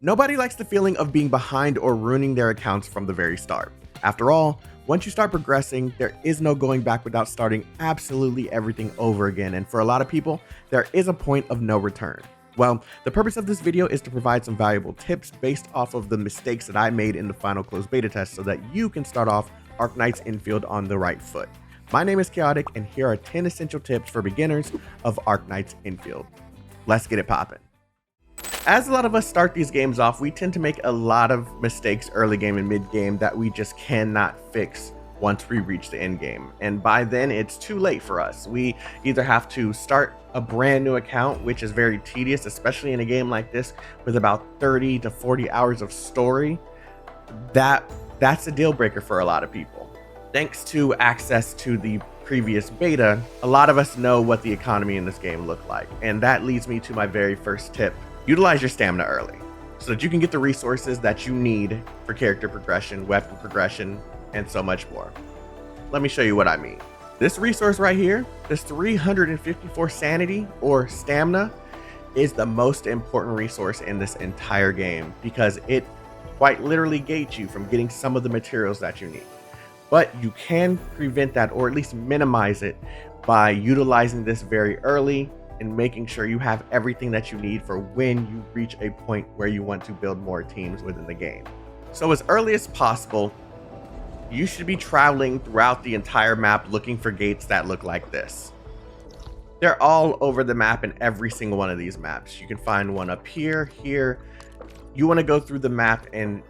Nobody likes the feeling of being behind or ruining their accounts from the very start. After all, once you start progressing, there is no going back without starting absolutely everything over again, and for a lot of people, there is a point of no return. Well, the purpose of this video is to provide some valuable tips based off of the mistakes that I made in the final closed beta test so that you can start off Arknights Endfield on the right foot. My name is Chaotik, and here are 10 essential tips for beginners of Arknights Endfield. Let's get it poppin'. As a lot of us start these games off, we tend to make a lot of mistakes early game and mid game that we just cannot fix once we reach the end game. And by then it's too late for us. We either have to start a brand new account, which is very tedious, especially in a game like this with about 30 to 40 hours of story. That's a deal breaker for a lot of people. Thanks to access to the previous beta, a lot of us know what the economy in this game looked like. And that leads me to my very first tip. Utilize your stamina early so that you can get the resources that you need for character progression, weapon progression, and so much more. Let me show you what I mean. This resource right here, this 354 sanity or stamina, is the most important resource in this entire game because it quite literally gates you from getting some of the materials that you need. But you can prevent that, or at least minimize it, by utilizing this very early and making sure you have everything that you need for when you reach a point where you want to build more teams within the game. So as early as possible, you should be traveling throughout the entire map looking for gates that look like this. They're all over the map in every single one of these maps. You can find one up here, here. You want to go through the map and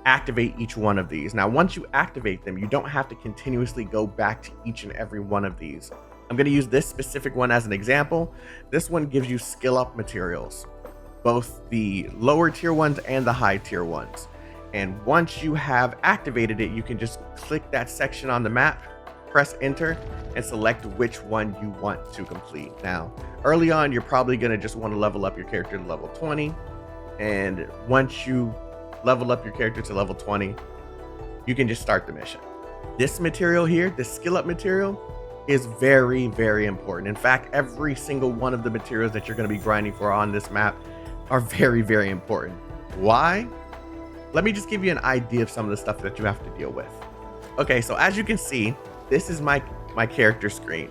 activate each one of these. Now, once you activate them, you don't have to continuously go back to each and every one of these. I'm going to use this specific one as an example. This one gives you skill up materials, both the lower tier ones and the high tier ones. And once you have activated it, you can just click that section on the map, press enter, and select which one you want to complete. Now, early on, you're probably going to just want to level up your character to level 20. And once you level up your character to level 20, you can just start the mission. This material here, the skill up material, is very, very important. In fact, every single one of the materials that you're going to be grinding for on this map are very, very important. Why? Let me just give you an idea of some of the stuff that you have to deal with. Okay, so as you can see, this is my character screen.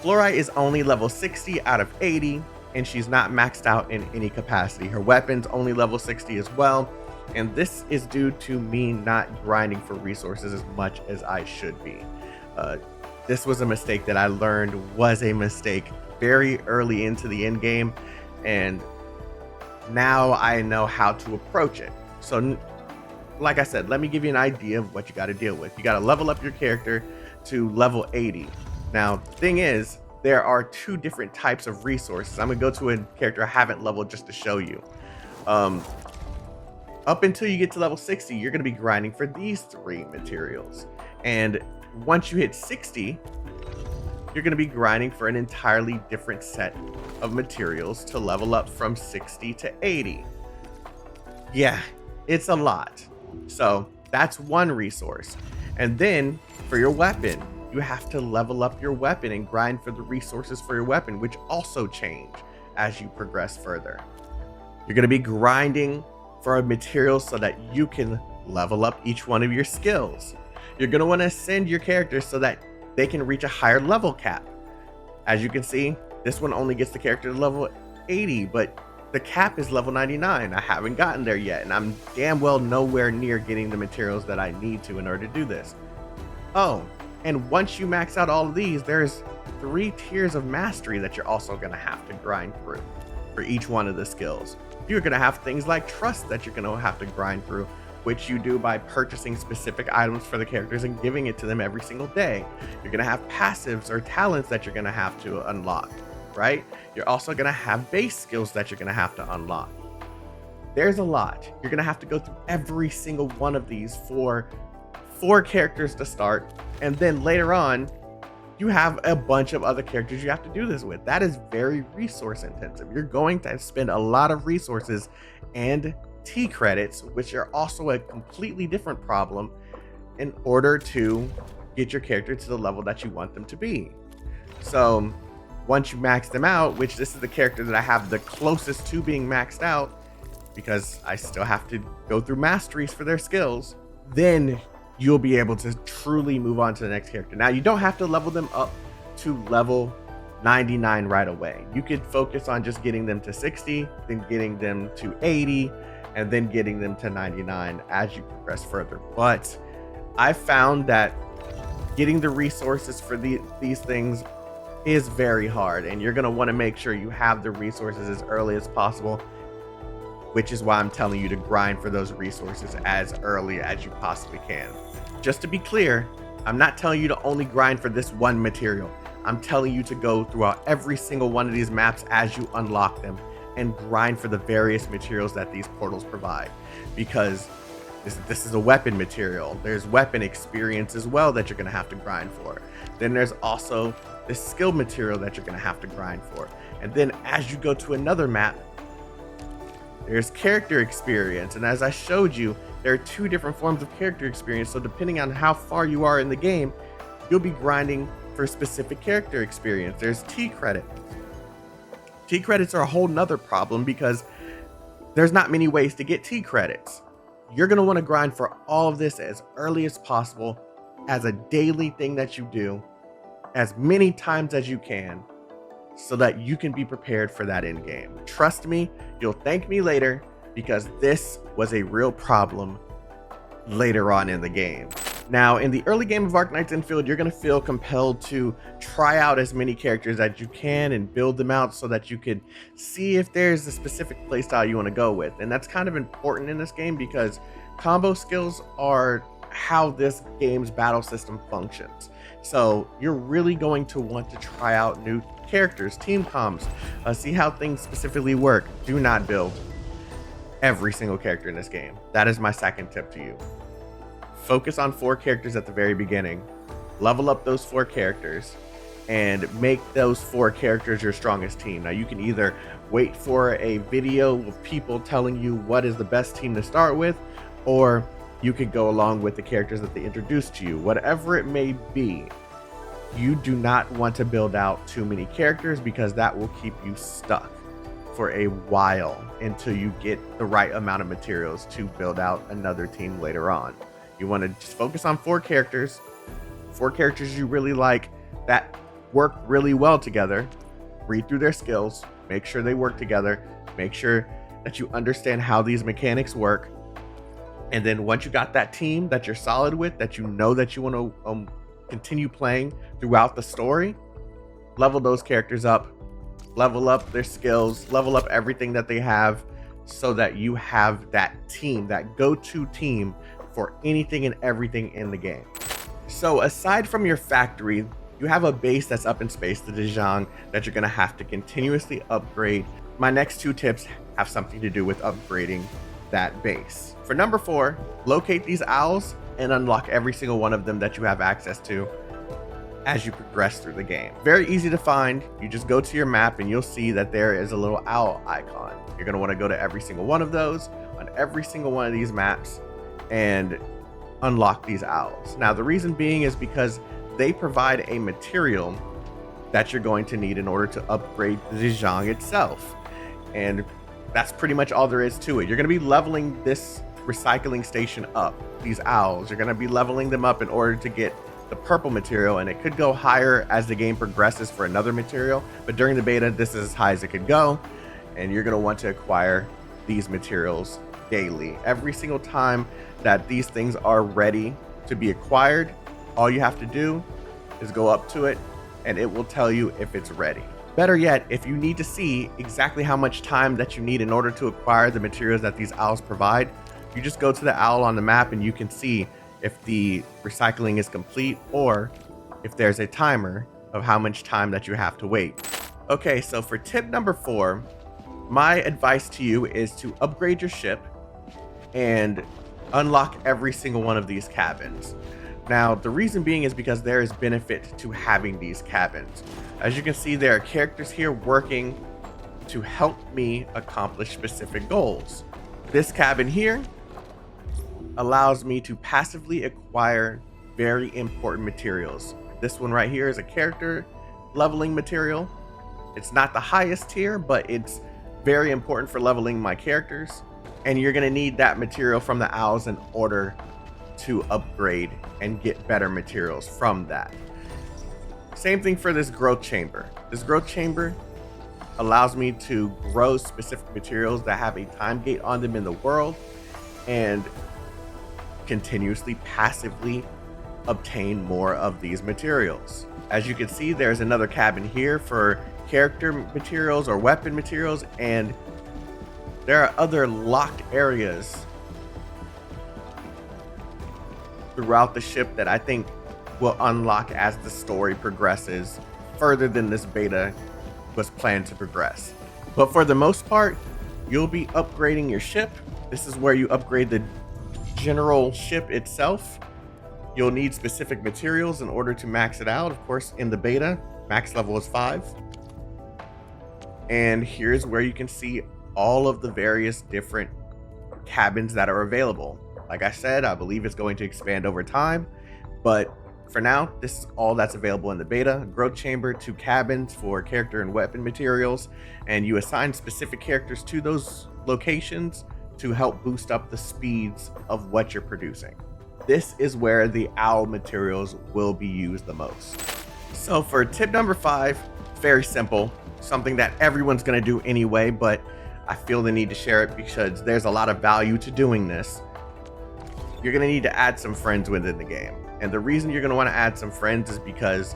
Flora is only level 60 out of 80, and she's not maxed out in any capacity. Her weapon's only level 60 as well, and this is due to me not grinding for resources as much as I should be. This was a mistake that I learned was a mistake very early into the end game, and now I know how to approach it. So like I said, let me give you an idea of what you got to deal with. You got to level up your character to level 80. Now, the thing is, there are two different types of resources. I'm gonna go to a character I haven't leveled just to show you. Up until you get to level 60, you're gonna be grinding for these three materials. And once you hit 60, you're going to be grinding for an entirely different set of materials to level up from 60 to 80. Yeah, it's a lot. So that's one resource. And then for your weapon, you have to level up your weapon and grind for the resources for your weapon, which also change as you progress further. You're going to be grinding for a material so that you can level up each one of your skills. You're going to want to ascend your character so that they can reach a higher level cap. As you can see, this one only gets the character to level 80, but the cap is level 99. I haven't gotten there yet, and I'm damn well nowhere near getting the materials that I need to in order to do this. Oh, and once you max out all of these, there's 3 tiers of mastery that you're also going to have to grind through for each one of the skills. You're going to have things like trust that you're going to have to grind through, which you do by purchasing specific items for the characters and giving it to them every single day. You're going to have passives or talents that you're going to have to unlock, right? You're also going to have base skills that you're going to have to unlock. There's a lot. You're going to have to go through every single one of these for 4 characters to start, and then later on, you have a bunch of other characters you have to do this with. That is very resource intensive. You're going to spend a lot of resources and T credits, which are also a completely different problem, in order to get your character to the level that you want them to be. So once you max them out, which this is the character that I have the closest to being maxed out, because I still have to go through masteries for their skills, then you'll be able to truly move on to the next character. Now, you don't have to level them up to level 99 right away. You could focus on just getting them to 60, then getting them to 80, and then getting them to 99 as you progress further. But I found that getting the resources for these things is very hard, and you're going to want to make sure you have the resources as early as possible, which is why I'm telling you to grind for those resources as early as you possibly can. Just to be clear, I'm not telling you to only grind for this one material. I'm telling you to go throughout every single one of these maps as you unlock them and grind for the various materials that these portals provide, because this is a weapon material. There's weapon experience as well that you're going to have to grind for. Then there's also this skill material that you're going to have to grind for. And then as you go to another map, there's character experience. And as I showed you, there are 2 different forms of character experience. So depending on how far you are in the game, you'll be grinding for specific character experience. There's T credits. T credits are a whole nother problem because there's not many ways to get T credits. You're going to want to grind for all of this as early as possible, as a daily thing that you do, as many times as you can, so that you can be prepared for that end game. Trust me, you'll thank me later, because this was a real problem later on in the game. Now, in the early game of Arknights Endfield, you're going to feel compelled to try out as many characters as you can and build them out so that you can see if there's a specific playstyle you want to go with. And that's kind of important in this game because combo skills are how this game's battle system functions. So you're really going to want to try out new characters, team comms, see how things specifically work. Do not build every single character in this game. That is my second tip to you. Focus on 4 characters at the very beginning, level up those 4 characters, and make those 4 characters your strongest team. Now, you can either wait for a video of people telling you what is the best team to start with, or you could go along with the characters that they introduce to you. Whatever it may be, you do not want to build out too many characters because that will keep you stuck for a while until you get the right amount of materials to build out another team later on. You want to just focus on 4 characters you really like that work really well together. Read through their skills, make sure they work together, make sure that you understand how these mechanics work. And then once you got that team that you're solid with, that you know that you want to continue playing throughout the story, level those characters up, level up their skills, level up everything that they have, so that you have that team, that go-to team for anything and everything in the game. So aside from your factory, you have a base that's up in space, the Dejang, that you're going to have to continuously upgrade. My next 2 tips have something to do with upgrading that base. For number 4, locate these owls and unlock every single one of them that you have access to as you progress through the game. Very easy to find. You just go to your map and you'll see that there is a little owl icon. You're going to want to go to every single one of those on every single one of these maps and unlock these owls. Now, the reason being is because they provide a material that you're going to need in order to upgrade the Dejang itself. And that's pretty much all there is to it. You're going to be leveling this recycling station up, these owls. You're going to be leveling them up in order to get the purple material, and it could go higher as the game progresses for another material, but during the beta, this is as high as it could go, and you're going to want to acquire these materials daily. Every single time that these things are ready to be acquired, all you have to do is go up to it and it will tell you if it's ready. Better yet, if you need to see exactly how much time that you need in order to acquire the materials that these owls provide, you just go to the owl on the map and you can see if the recycling is complete or if there's a timer of how much time that you have to wait. Okay, so for tip number 4, my advice to you is to upgrade your ship and unlock every single one of these cabins. Now, the reason being is because there is benefit to having these cabins. As you can see, there are characters here working to help me accomplish specific goals. This cabin here allows me to passively acquire very important materials. This one right here is a character leveling material. It's not the highest tier, but it's very important for leveling my characters. And you're gonna need that material from the owls in order to upgrade and get better materials from that. Same thing for this growth chamber. This growth chamber allows me to grow specific materials that have a time gate on them in the world and continuously passively obtain more of these materials. As you can see, there's another cabin here for character materials or weapon materials, and there are other locked areas throughout the ship that I think will unlock as the story progresses further than this beta was planned to progress. But for the most part, you'll be upgrading your ship. This is where you upgrade the general ship itself. You'll need specific materials in order to max it out. Of course, in the beta, max level is 5. And here's where you can see all of the various different cabins that are available. Like I said, I believe it's going to expand over time, but for now, this is all that's available in the beta. Growth chamber, 2 cabins for character and weapon materials, and you assign specific characters to those locations to help boost up the speeds of what you're producing. This is where the owl materials will be used the most. So for tip number 5, very simple, something that everyone's gonna do anyway, but I feel the need to share it because there's a lot of value to doing this. You're gonna need to add some friends within the game. And the reason you're gonna wanna add some friends is because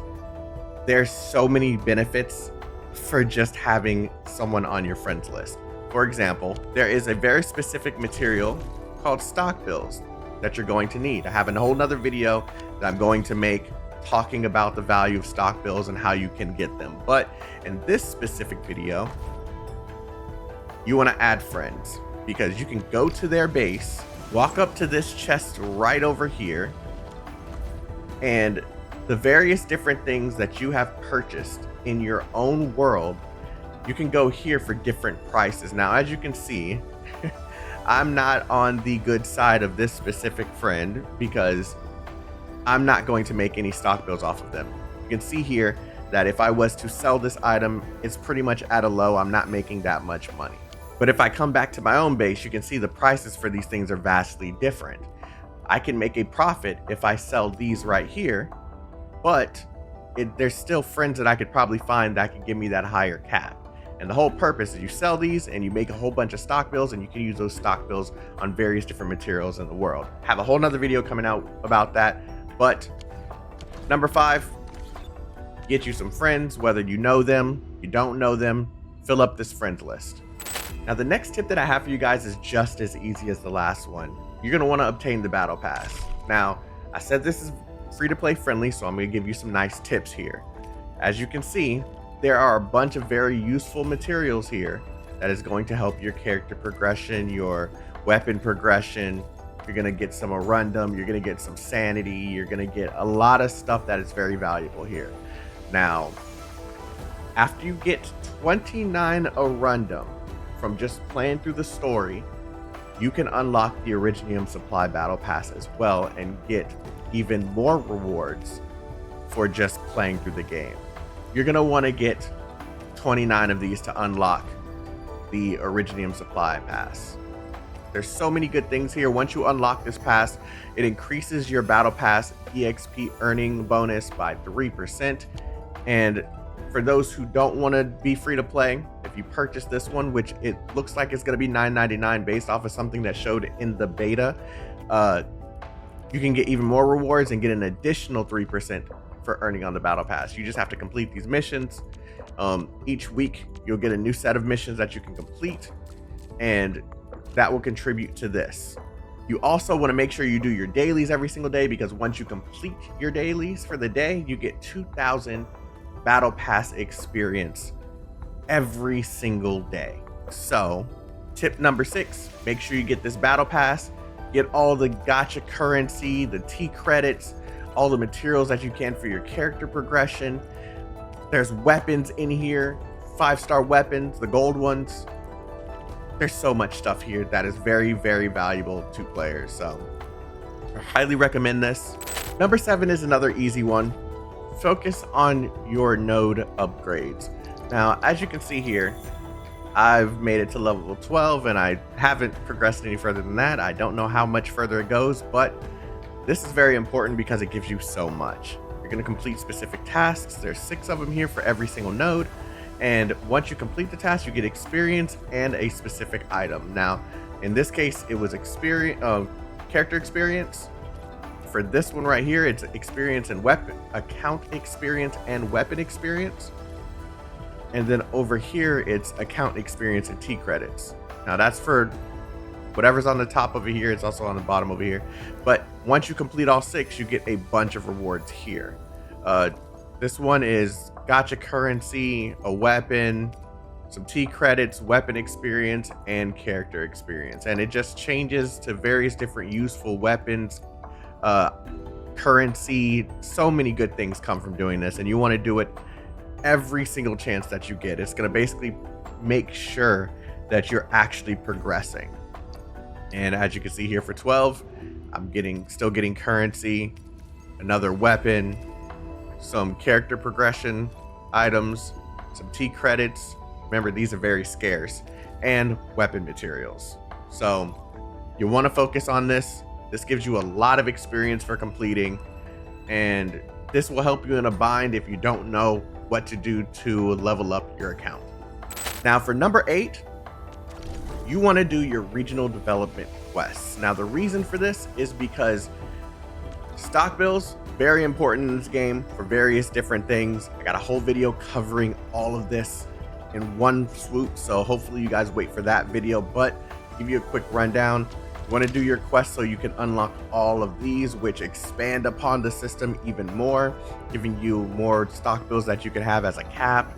there's so many benefits for just having someone on your friends list. For example, there is a very specific material called stock bills that you're going to need. I have a whole nother video that I'm going to make talking about the value of stock bills and how you can get them. But in this specific video, you wanna add friends because you can go to their base, walk up to this chest right over here, and the various different things that you have purchased in your own world, you can go here for different prices. Now, as you can see, I'm not on the good side of this specific friend because I'm not going to make any stock bills off of them. You can see here that if I was to sell this item, it's pretty much at a low. I'm not making that much money. But if I come back to my own base, you can see the prices for these things are vastly different. I can make a profit if I sell these right here, but there's still friends that I could probably find that could give me that higher cap. And the whole purpose is you sell these and you make a whole bunch of stock bills, and you can use those stock bills on various different materials in the world. Have a whole nother video coming out about that. But number 5, get you some friends, whether you know them, you don't know them, fill up this friends list. Now, the next tip that I have for you guys is just as easy as the last one. You're gonna wanna obtain the battle pass. Now, I said this is free to play friendly, so I'm gonna give you some nice tips here. As you can see, there are a bunch of very useful materials here that is going to help your character progression, your weapon progression. You're gonna get some Arundum, you're gonna get some sanity, you're gonna get a lot of stuff that is very valuable here. Now, after you get 29 Arundum from just playing through the story, you can unlock the Originium Supply Battle Pass as well and get even more rewards for just playing through the game. You're gonna wanna get 29 of these to unlock the Originium Supply Pass. There's so many good things here. Once you unlock this pass, it increases your Battle Pass EXP earning bonus by 3%. And for those who don't wanna be free to play, if you purchase this one, which it looks like it's going to be $9.99 based off of something that showed in the beta, you can get even more rewards and get an additional 3% for earning on the battle pass. You just have to complete these missions. Each week you'll get a new set of missions that you can complete, and that will contribute to this. You also want to make sure you do your dailies every single day, because once you complete your dailies for the day, you get 2,000 battle pass experience every single day. So tip number 6, make sure you get this battle pass, get all the gacha currency, the T credits, all the materials that you can for your character progression. There's weapons in here, 5-star weapons, the gold ones. There's so much stuff here that is very, very valuable to players. So I highly recommend this. Number 7 is another easy one. Focus on your node upgrades. Now, as you can see here, I've made it to level 12 and I haven't progressed any further than that. I don't know how much further it goes, but this is very important because it gives you so much. You're going to complete specific tasks. There's 6 of them here for every single node. And once you complete the task, you get experience and a specific item. Now, in this case, it was character experience. For this one right here, it's experience and weapon, account experience and weapon experience. And then over here, it's account experience and T credits. Now that's for whatever's on the top over here. It's also on the bottom over here. But once you complete all 6, you get a bunch of rewards here. This one is gacha currency, a weapon, some T credits, weapon experience, and character experience. And it just changes to various different useful weapons, currency. So many good things come from doing this, and you want to do it every single chance that you get. It's going to basically make sure that you're actually progressing. And as you can see here for 12, I'm still getting currency, another weapon, some character progression items, some T credits. Remember, these are very scarce, and weapon materials. So you want to focus on this. This gives you a lot of experience for completing, and this will help you in a bind if you don't know what to do to level up your account. Now for number 8, you want to do your regional development quests. Now the reason for this is because stock bills, very important in this game for various different things. I got a whole video covering all of this in one swoop, so hopefully you guys wait for that video, but give you a quick rundown. You want to do your quests so you can unlock all of these, which expand upon the system even more, giving you more stock bills that you can have as a cap,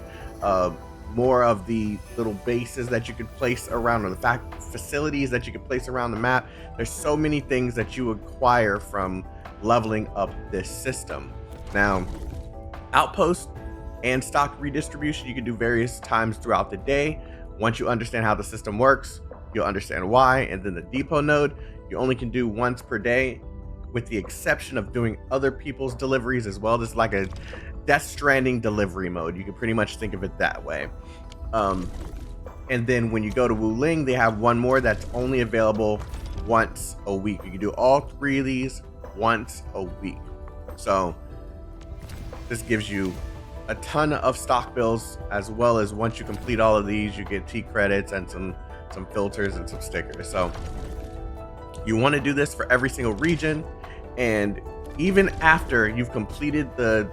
more of the little bases that you can place around, or the facilities that you can place around the map. There's so many things that you acquire from leveling up this system. Now, outpost and stock redistribution you can do various times throughout the day. Once you understand how the system works, you'll understand why. And then the depot node, you only can do once per day, with the exception of doing other people's deliveries as well. This is like a Death Stranding delivery mode. You can pretty much think of it that way. And then when you go to Wuling, they have one more that's only available once a week. You can do all 3 of these once a week. So this gives you a ton of stock bills, as well as once you complete all of these, you get T credits and some filters and some stickers. So you want to do this for every single region, and even after you've completed the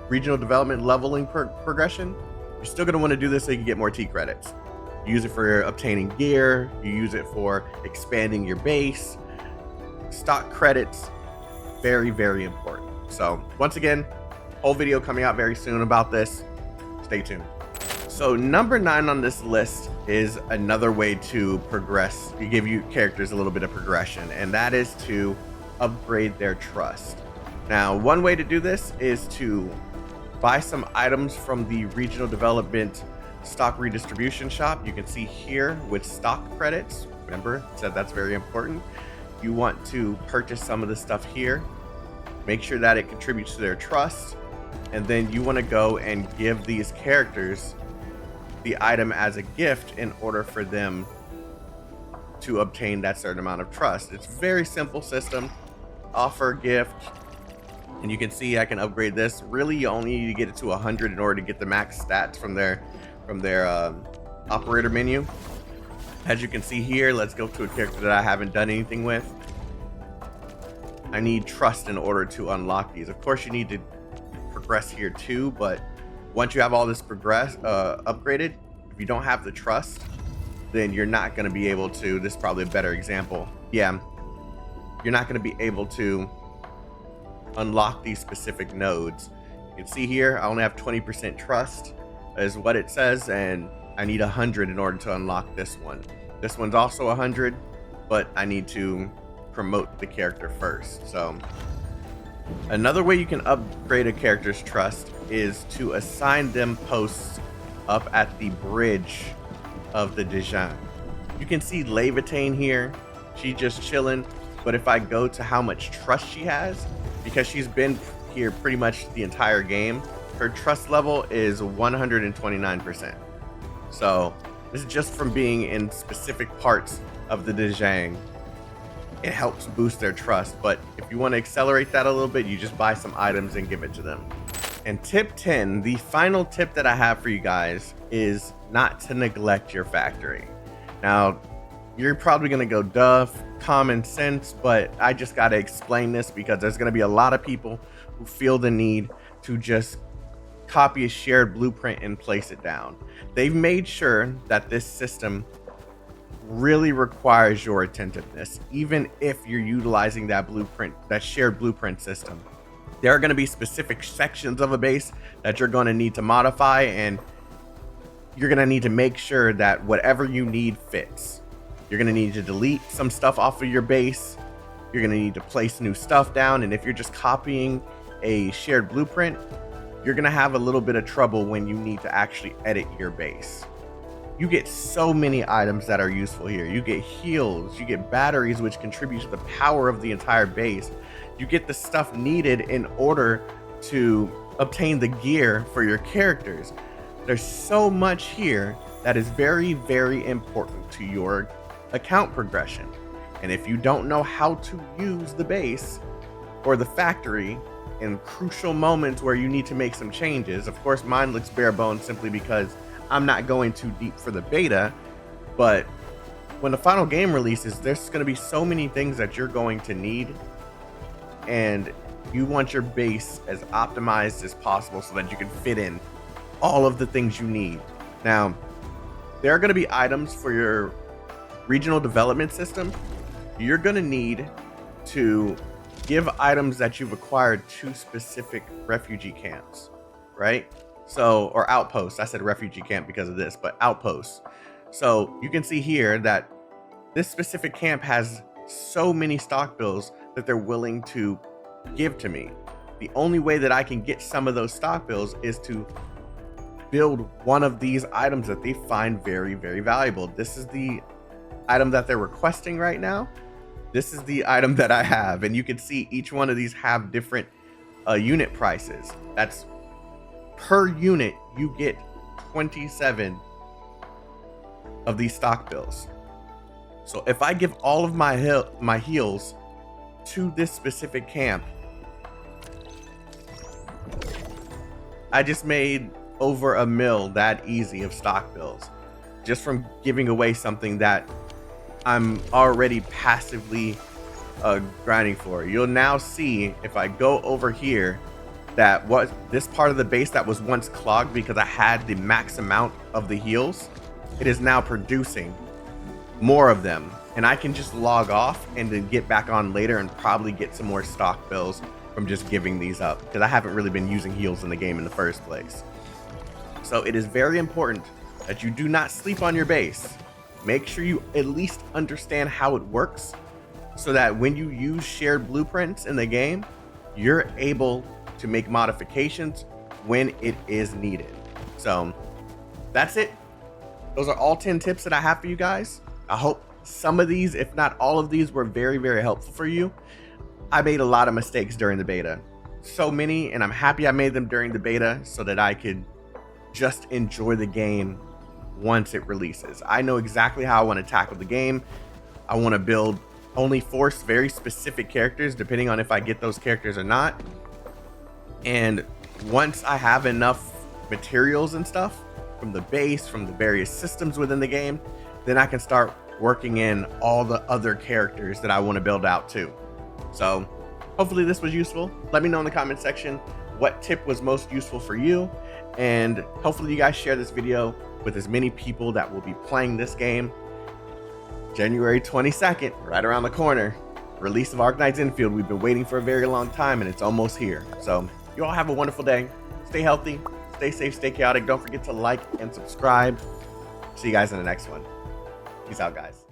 regional development leveling progression, you're still going to want to do this so you can get more T credits. You use it for obtaining gear, you use it for expanding your base. Stock credits, very, very important. So once again, whole video coming out very soon about this. Stay tuned. So number 9 on this list is another way to progress. You give you characters a little bit of progression, and that is to upgrade their trust. Now, one way to do this is to buy some items from the regional development stock redistribution shop. You can see here with stock credits. Remember, I said that's very important. You want to purchase some of the stuff here. Make sure that it contributes to their trust. And then you want to go and give these characters the item as a gift in order for them to obtain that certain amount of trust. It's a very simple system. Offer gift, and you can see I can upgrade this. Really, you only need to get it to 100 in order to get the max stats from their operator menu. As you can see here, let's go to a character that I haven't done anything with. I need trust in order to unlock these. Of course, you need to progress here too, but once you have all this upgraded, if you don't have the trust, then you're not going to be able to. This is probably a better example. Yeah, you're not going to be able to unlock these specific nodes. You can see here, I only have 20% trust is what it says, and I need 100 in order to unlock this one. This one's also 100, but I need to promote the character first. So another way you can upgrade a character's trust is to assign them posts up at the bridge of the Dijon. You can see Levitain here. She's just chilling, but if I go to how much trust she has, because she's been here pretty much the entire game, her trust level is 129%. So This is just from being in specific parts of the Dejang. It helps boost their trust, but if you want to accelerate that a little bit, you just buy some items and give it to them. And tip 10, the final tip that I have for you guys is not to neglect your factory. Now, you're probably going to go, duh, common sense, but I just got to explain this because there's going to be a lot of people who feel the need to just copy a shared blueprint and place it down. They've made sure that this system really requires your attentiveness, even if you're utilizing that blueprint, that shared blueprint system. There are going to be specific sections of a base that you're going to need to modify, and you're going to need to make sure that whatever you need fits. You're going to need to delete some stuff off of your base. You're going to need to place new stuff down, and if you're just copying a shared blueprint, you're going to have a little bit of trouble when you need to actually edit your base. You get so many items that are useful here. You get heals, you get batteries, which contribute to the power of the entire base. You get the stuff needed in order to obtain the gear for your characters. There's so much here that is very, very important to your account progression. And if you don't know how to use the base or the factory in crucial moments where you need to make some changes, of course mine looks bare bones simply because I'm not going too deep for the beta, but when the final game releases, there's going to be so many things that you're going to need, and you want your base as optimized as possible so that you can fit in all of the things you need. Now, there are going to be items for your regional development system. You're going to need to give items that you've acquired to specific refugee camps, right? So, or outposts. I said refugee camp because of this, but outposts. So you can see here that this specific camp has so many stock bills that they're willing to give to me. The only way that I can get some of those stock bills is to build one of these items that they find very, very valuable. This is the item that they're requesting right now. This is the item that I have, and you can see each one of these have different unit prices. That's per unit. You get 27 of these stock bills. So if I give all of my heals to this specific camp, I just made over $1 million that easy of stock bills just from giving away something that I'm already passively grinding for. You'll now see if I go over here that what this part of the base that was once clogged because I had the max amount of the heals, it is now producing more of them, and I can just log off and then get back on later and probably get some more stock bills from just giving these up because I haven't really been using heals in the game in the first place. So it is very important that you do not sleep on your base. Make sure you at least understand how it works so that when you use shared blueprints in the game, you're able to make modifications when it is needed. So that's it. Those are all 10 tips that I have for you guys. I hope some of these, if not all of these, were very, very helpful for you. I made a lot of mistakes during the beta. So many, and I'm happy I made them during the beta so that I could just enjoy the game once it releases. I know exactly how I want to tackle the game. I want to build only 4 very specific characters, depending on if I get those characters or not. And once I have enough materials and stuff from the base, from the various systems within the game, then I can start working in all the other characters that I want to build out too. So hopefully this was useful. Let me know in the comment section what tip was most useful for you, and hopefully you guys share this video with as many people that will be playing this game. January 22nd, right around the corner, release of Arknights Endfield. We've been waiting for a very long time, and it's almost here. So you all have a wonderful day. Stay healthy, stay safe, stay chaotic. Don't forget to like and subscribe. See you guys in the next one. Peace out, guys.